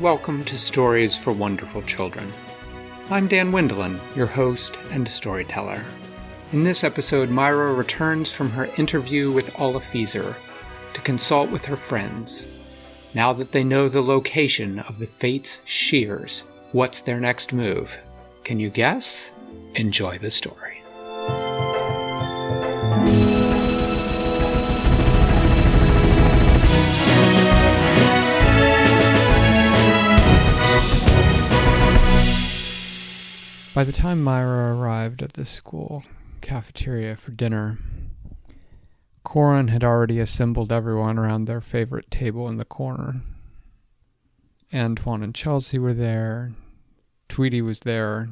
welcome to Stories for Wonderful Children. I'm Dan Wendelin, your host and storyteller. In this episode, Myra returns from her interview with Olla Fieser to consult with her friends. Now that they know the location of the Fates' shears, what's their next move? Can you guess? Enjoy the story. By the time Myra arrived at the school cafeteria for dinner, Corin had already assembled everyone around their favorite table in the corner. Antoine and Chelsea were there, Tweety was there,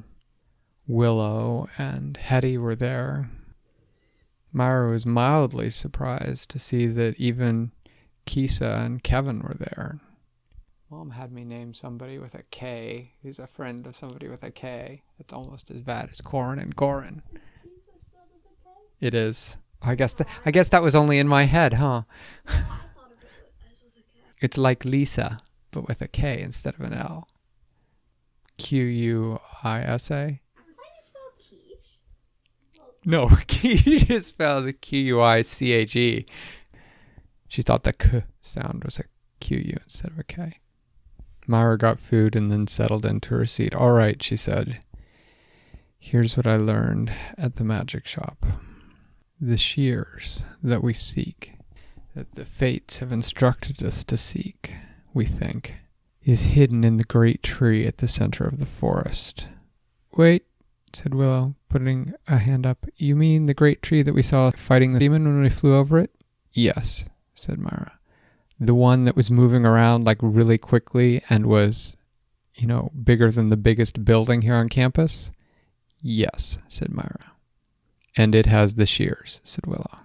Willow and Hetty were there. Myra was mildly surprised to see that even Kisa and Kevin were there. Mom had me name somebody with a K. He's a friend of somebody with a K. It's almost as bad as Corin and Corin. It is. I guess that was only in my head, huh? It's like Lisa, but with a K instead of an L. Quisa. Is that you spell quiche? No, quiche is spelled Quiche. She thought the K sound was a Qu instead of a K. Myra got food and then settled into her seat. "All right," she said. "Here's what I learned at the magic shop. The shears that we seek, that the fates have instructed us to seek, we think, is hidden in the great tree at the center of the forest." "Wait," said Willow, putting a hand up. "You mean the great tree that we saw fighting the demon when we flew over it?" "Yes," said Myra. "The one that was moving around like really quickly and was, bigger than the biggest building here on campus?" "Yes," said Myra. "And it has the shears," said Willow.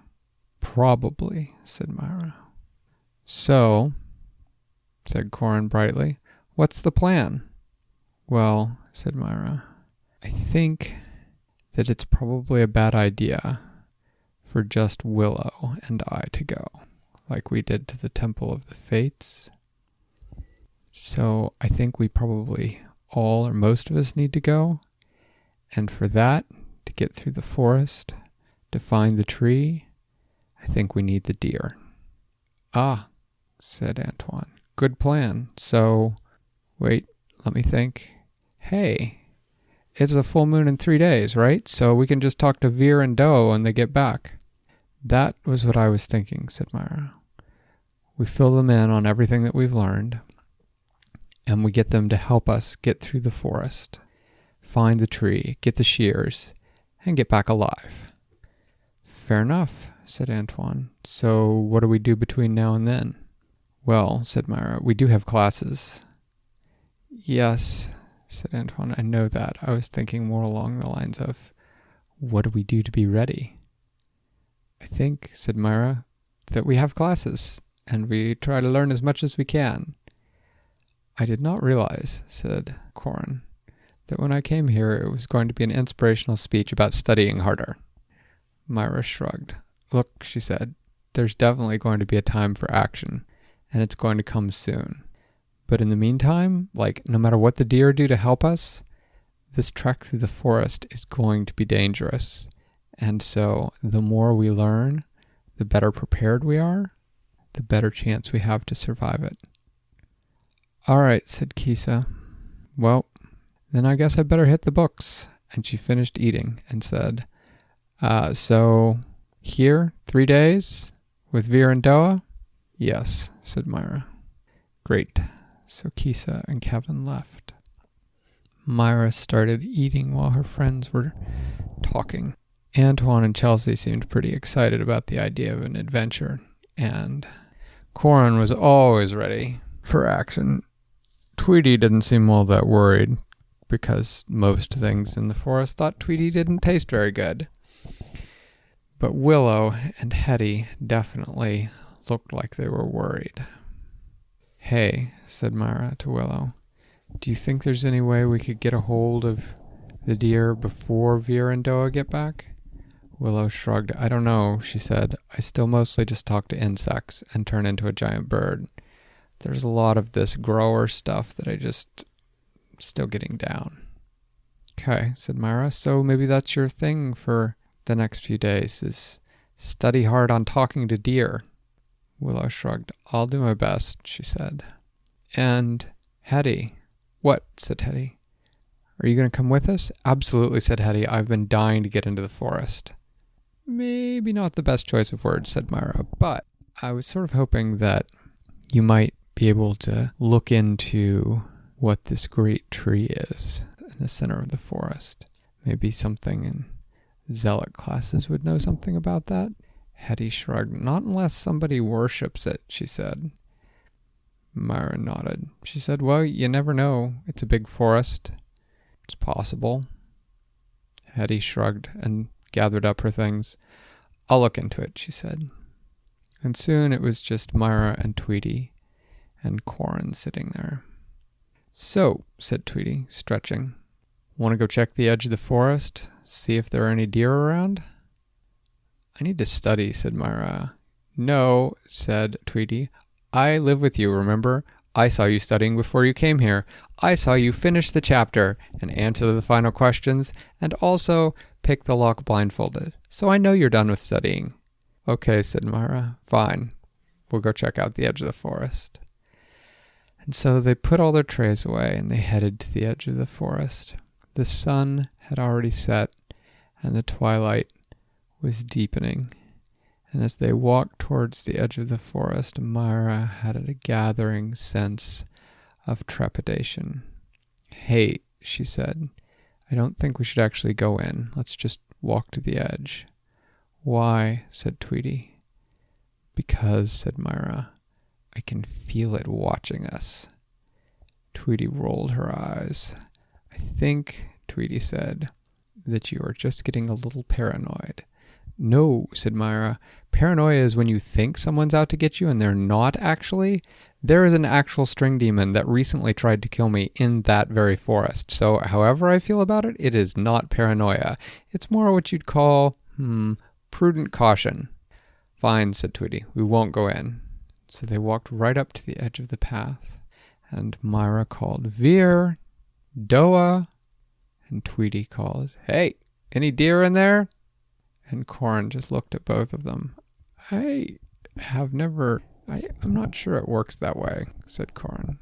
"Probably," said Myra. "So," said Corin brightly, "what's the plan?" "Well," said Myra, "I think that it's probably a bad idea for just Willow and I to go, like we did to the Temple of the Fates. So I think we probably all or most of us need to go. And for that, to get through the forest, to find the tree, I think we need the deer." "Ah," said Antoine. "Good plan. So, wait, let me think. Hey, it's a full moon in 3 days, right? So we can just talk to Veer and Doe when they get back." "That was what I was thinking," said Myra. "We fill them in on everything that we've learned, and we get them to help us get through the forest, find the tree, get the shears, and get back alive." "Fair enough," said Antoine. "So what do we do between now and then?" "Well," said Myra, "we do have classes." "Yes," said Antoine, "I know that. I was thinking more along the lines of, what do we do to be ready?" "I think," said Myra, "that we have classes, and we try to learn as much as we can." "I did not realize," said Corin, "that when I came here it was going to be an inspirational speech about studying harder." Myra shrugged. "Look," she said, "there's definitely going to be a time for action, and it's going to come soon. But in the meantime, no matter what the deer do to help us, this trek through the forest is going to be dangerous. And so the more we learn, the better prepared we are, the better chance we have to survive it." "All right," said Kisa. "Well, then I guess I better hit the books." And she finished eating and said, "So here, 3 days, with Veer and Doa?" "Yes," said Myra. "Great." So Kisa and Kevin left. Myra started eating while her friends were talking. Antoine and Chelsea seemed pretty excited about the idea of an adventure, and Corin was always ready for action. Tweety didn't seem all that worried, because most things in the forest thought Tweety didn't taste very good. But Willow and Hetty definitely looked like they were worried. "Hey," said Myra to Willow, "do you think there's any way we could get a hold of the deer before Veer and Doa get back?" Willow shrugged. "I don't know," she said. "I still mostly just talk to insects and turn into a giant bird. There's a lot of this grower stuff that I just still getting down. Okay, said Myra. So maybe that's your thing for the next few days, is study hard on talking to deer. Willow shrugged. I'll do my best, she said. And Hetty. What? Said Hetty. Are you going to come with us? Absolutely, said Hetty. I've been dying to get into the forest. Maybe not the best choice of words, said Myra, but I was sort of hoping that you might be able to look into what this great tree is in the center of the forest. Maybe something in zealot classes would know something about that. Hetty shrugged. Not unless somebody worships it, she said. Myra nodded. She said, well, you never know. It's a big forest. It's possible. Hetty shrugged and gathered up her things. I'll look into it, she said. And soon it was just Myra and Tweety and Corin sitting there. So, said Tweety, stretching, want to go check the edge of the forest, see if there are any deer around? I need to study, said Myra. No, said Tweety. I live with you, remember? I saw you studying before you came here. I saw you finish the chapter and answer the final questions and also pick the lock blindfolded. So I know you're done with studying. Okay, said Myra. Fine. We'll go check out the edge of the forest. And so they put all their trays away and they headed to the edge of the forest. The sun had already set and the twilight was deepening. And as they walked towards the edge of the forest, Myra had a gathering sense of trepidation. Hey, she said, I don't think we should actually go in. Let's just walk to the edge. Why? Said Tweety. Because, said Myra, I can feel it watching us. Tweety rolled her eyes. I think, Tweety said, that you are just getting a little paranoid. No, said Myra. Paranoia is when you think someone's out to get you and they're not actually. There is an actual string demon that recently tried to kill me in that very forest. So however I feel about it, it is not paranoia. It's more what you'd call, prudent caution. Fine, said Tweety. We won't go in. So they walked right up to the edge of the path, and Myra called, Veer, Doa, and Tweety called, Hey, any deer in there? And Corin just looked at both of them. I'm not sure it works that way, said Corin.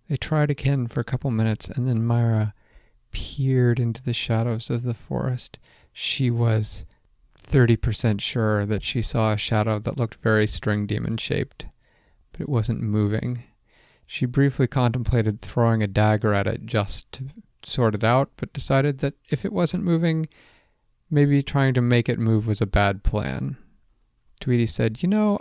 They tried again for a couple minutes, and then Myra peered into the shadows of the forest. She was 30% sure that she saw a shadow that looked very string demon shaped, but it wasn't moving. She briefly contemplated throwing a dagger at it just to sort it out, but decided that if it wasn't moving, maybe trying to make it move was a bad plan. Tweety said,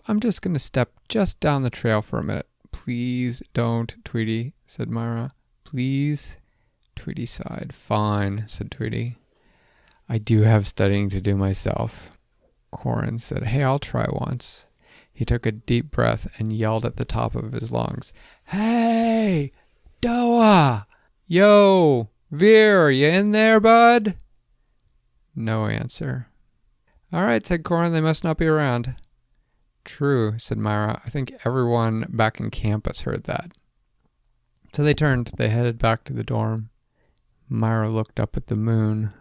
I'm just going to step just down the trail for a minute. Please don't, Tweety, said Myra. Please. Tweety sighed. Fine, said Tweety. I do have studying to do myself. Corin said, Hey, I'll try once. He took a deep breath and yelled at the top of his lungs, Hey, Doa! Yo, Veer, you in there, bud? No answer. All right, said Corin, they must not be around. True, said Myra. I think everyone back in campus heard that. So they headed back to the dorm. Myra looked up at the moon,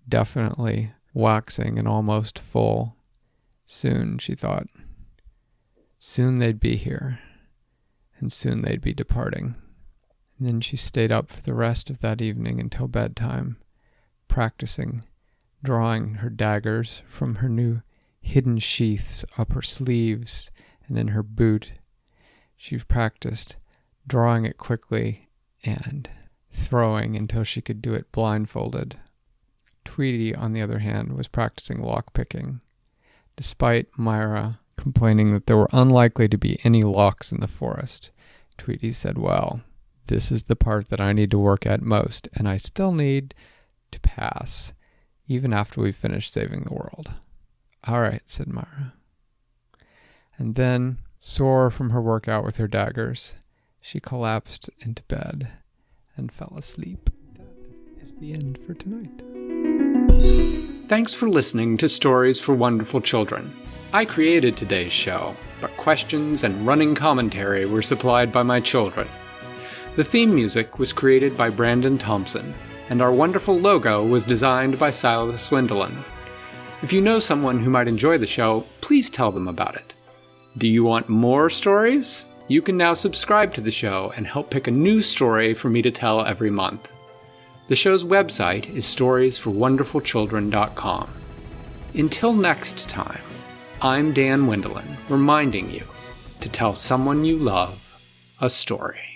definitely waxing and almost full. Soon, she thought. Soon they'd be here, and soon they'd be departing. And then she stayed up for the rest of that evening until bedtime, practicing drawing her daggers from her new hidden sheaths up her sleeves and in her boot. She practiced drawing it quickly and throwing until she could do it blindfolded. Tweety, on the other hand, was practicing lockpicking, despite Myra complaining that there were unlikely to be any locks in the forest. Tweety said, well, this is the part that I need to work at most, and I still need to pass, even after we've finished saving the world. All right, said Myra. And then, sore from her workout with her daggers, she collapsed into bed and fell asleep. That is the end for tonight. Thanks for listening to Stories for Wonderful Children. I created today's show, but questions and running commentary were supplied by my children. The theme music was created by Brandon Thompson, and our wonderful logo was designed by Silas Swindlin. If you know someone who might enjoy the show, please tell them about it. Do you want more stories? You can now subscribe to the show and help pick a new story for me to tell every month. The show's website is storiesforwonderfulchildren.com. Until next time, I'm Dan Wendelin, reminding you to tell someone you love a story.